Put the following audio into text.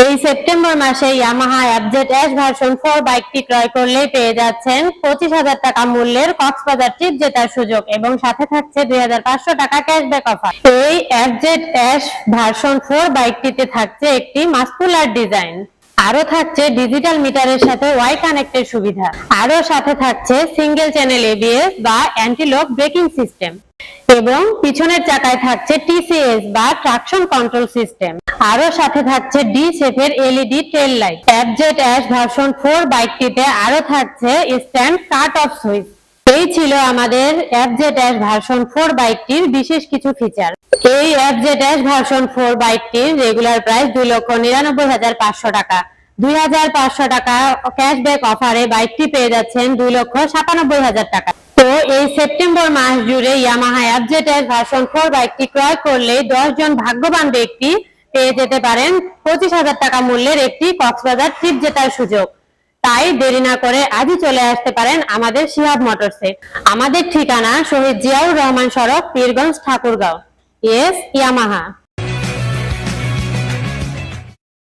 এই সেপ্টেম্বর মাসে Yamaha FZ S version 4 বাইকটি ক্রয় করলেই পেয়ে যাচ্ছেন 25,000 টাকা মূল্যের কক্সবাজার ট্রিপ জেতার সুযোগ এবং সাথে থাকছে 2,500 টাকা ক্যাশব্যাক অফার। এই এফজেড এস ভার্সন 4 বাইকটিতে থাকছে একটি মাস্কুলার ডিজাইন, আরো থাকছে ডিজিটাল মিটারের সাথে ওয়াই কানেক্টের সুবিধা, আরো সাথে থাকছে সিঙ্গেল চ্যানেল এবিএস বা অ্যান্টি লক ব্রেকিং সিস্টেম এবং পিছনের চাকায় থাকছে টিসিএস বা ট্রাকশন কন্ট্রোল সিস্টেম, আরো সাথে থাকছে ডি শেপের এলইডি টেল লাইট। এফজেড এস ভার্সন 4 বাইকটিতে আরো থাকছে স্ট্যান্ড কাট অফ সুইচ। এই ছিল আমাদের এফজেড এস ভার্সন 4 বাইকটির বিশেষ কিছু ফিচার। এই এফজেড এস ভার্সন 4 বাইকটির রেগুলার প্রাইস 2,99,500 টাকা। 2,500 টাকা ক্যাশব্যাক অফারে বাইকটি পেয়ে যাচ্ছেন 2,97,000 টাকা। তো এই সেপ্টেম্বর মাস জুড়ে ইয়ামাহা এফজেড এস ভার্সন 4 বাইকটি ক্রয় করলে 10 জন ভাগ্যবান ব্যক্তি পেয়ে যেতে পারেন 25,000 টাকা মূল্যের একটি কক্সবাজার ট্রিপ জেতার সুযোগ। তাই দেরি না করে আজই চলে আসতে পারেন আমাদের শিহাব মোটরসে। আমাদের ঠিকানা শহীদ জিয়াউর রহমান সড়ক, পীরগঞ্জ, ঠাকুরগাঁও। Yes Yamaha.